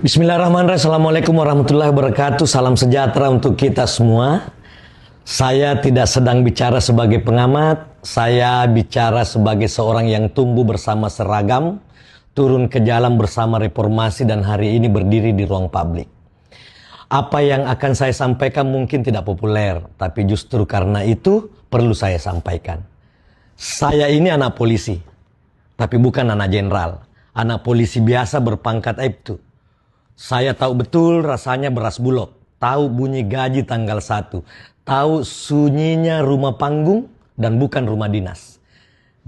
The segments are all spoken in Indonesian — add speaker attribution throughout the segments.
Speaker 1: Bismillahirrahmanirrahim. Assalamualaikum warahmatullahi wabarakatuh. Salam sejahtera untuk kita semua. Saya tidak sedang bicara sebagai pengamat. Saya bicara sebagai seorang yang tumbuh bersama seragam, turun ke jalan bersama reformasi, dan hari ini berdiri di ruang publik. Apa yang akan saya sampaikan mungkin tidak populer, tapi justru karena itu perlu saya sampaikan. Saya ini anak polisi, tapi bukan anak jenderal. Anak polisi biasa berpangkat Aibtu. Saya tahu betul rasanya beras bulog, tahu bunyi gaji tanggal 1, tahu sunyinya rumah panggung dan bukan rumah dinas.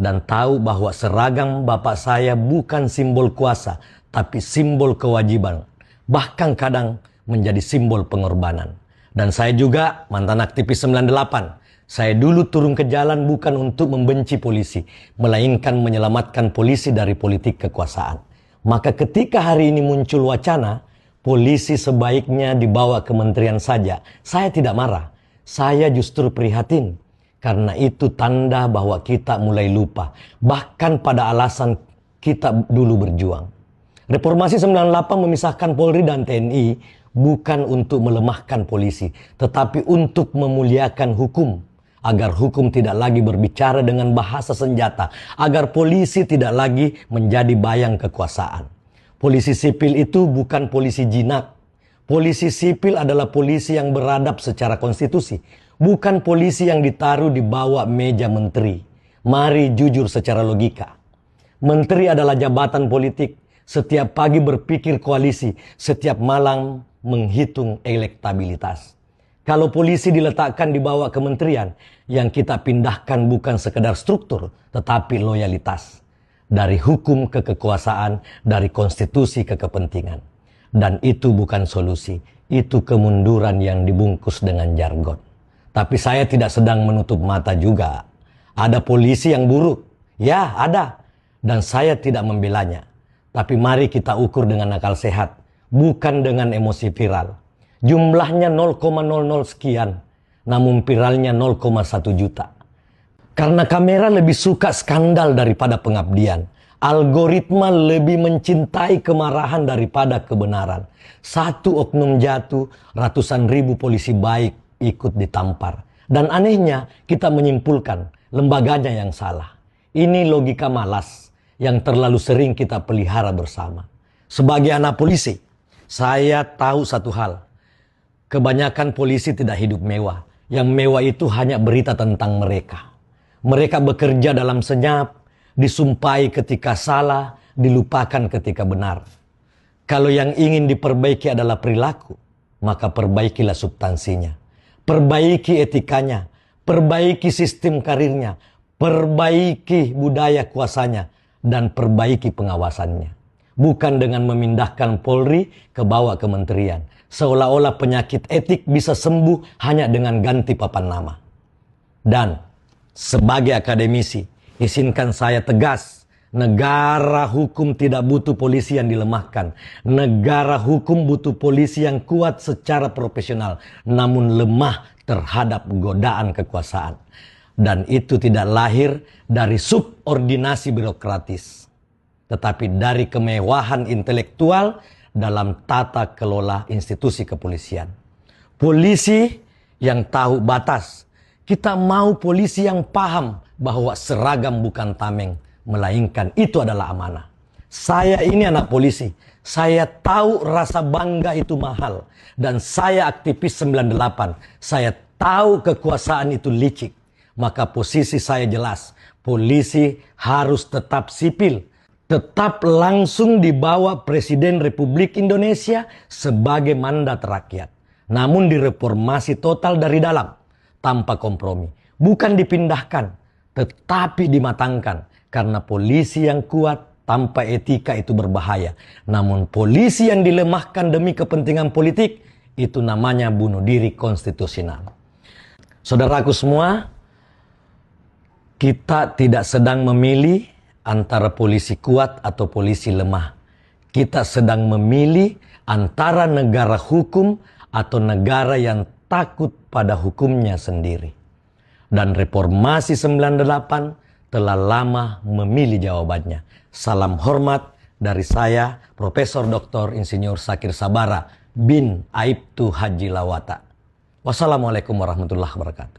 Speaker 1: Dan tahu bahwa seragam bapak saya bukan simbol kuasa, tapi simbol kewajiban. Bahkan kadang menjadi simbol pengorbanan. Dan saya juga mantan aktivis 98. Saya dulu turun ke jalan bukan untuk membenci polisi, melainkan menyelamatkan polisi dari politik kekuasaan. Maka ketika hari ini muncul wacana, polisi sebaiknya dibawa kementerian saja, saya tidak marah. Saya justru prihatin. Karena itu tanda bahwa kita mulai lupa. Bahkan pada alasan kita dulu berjuang. Reformasi 98 memisahkan Polri dan TNI bukan untuk melemahkan polisi, tetapi untuk memuliakan hukum. Agar hukum tidak lagi berbicara dengan bahasa senjata. Agar polisi tidak lagi menjadi bayang kekuasaan. Polisi sipil itu bukan polisi jinak. Polisi sipil adalah polisi yang beradab secara konstitusi. Bukan polisi yang ditaruh di bawah meja menteri. Mari jujur secara logika. Menteri adalah jabatan politik. Setiap pagi berpikir koalisi. Setiap malam menghitung elektabilitas. Kalau polisi diletakkan di bawah kementerian, yang kita pindahkan bukan sekedar struktur, tetapi loyalitas. Dari hukum ke kekuasaan, dari konstitusi ke kepentingan. Dan itu bukan solusi, itu kemunduran yang dibungkus dengan jargon. Tapi saya tidak sedang menutup mata juga. Ada polisi yang buruk, ya ada. Dan saya tidak membelanya. Tapi mari kita ukur dengan akal sehat, bukan dengan emosi viral. Jumlahnya 0,00 sekian, namun viralnya 0,1 juta. Karena kamera lebih suka skandal daripada pengabdian. Algoritma lebih mencintai kemarahan daripada kebenaran. Satu oknum jatuh, ratusan ribu polisi baik ikut ditampar. Dan anehnya kita menyimpulkan lembaganya yang salah. Ini logika malas yang terlalu sering kita pelihara bersama. Sebagai anak polisi, saya tahu satu hal. Kebanyakan polisi tidak hidup mewah. Yang mewah itu hanya berita tentang mereka. Mereka bekerja dalam senyap, disumpahi ketika salah, dilupakan ketika benar. Kalau yang ingin diperbaiki adalah perilaku, maka perbaikilah substansinya. Perbaiki etikanya, perbaiki sistem karirnya, perbaiki budaya kuasanya, dan perbaiki pengawasannya. Bukan dengan memindahkan Polri ke bawah kementerian. Seolah-olah penyakit etik bisa sembuh hanya dengan ganti papan nama. Dan sebagai akademisi, izinkan saya tegas, negara hukum tidak butuh polisi yang dilemahkan. Negara hukum butuh polisi yang kuat secara profesional, namun lemah terhadap godaan kekuasaan. Dan itu tidak lahir dari subordinasi birokratis, tetapi dari kemewahan intelektual dalam tata kelola institusi kepolisian. Polisi yang tahu batas. Kita mau polisi yang paham bahwa seragam bukan tameng, melainkan itu adalah amanah. Saya ini anak polisi. Saya tahu rasa bangga itu mahal. Dan saya aktivis 98. Saya tahu kekuasaan itu licik. Maka posisi saya jelas. Polisi harus tetap sipil. Tetap langsung di bawah Presiden Republik Indonesia sebagai mandat rakyat. Namun direformasi total dari dalam, tanpa kompromi. Bukan dipindahkan, tetapi dimatangkan. Karena polisi yang kuat tanpa etika itu berbahaya. Namun polisi yang dilemahkan demi kepentingan politik, itu namanya bunuh diri konstitusional. Saudaraku semua, kita tidak sedang memilih antara polisi kuat atau polisi lemah. Kita sedang memilih antara negara hukum atau negara yang takut pada hukumnya sendiri. Dan reformasi 98 telah lama memilih jawabannya. Salam hormat dari saya, Profesor Dr. Insinyur Sakir Sabara bin Aibtu Haji Lawata. Wassalamualaikum warahmatullahi wabarakatuh.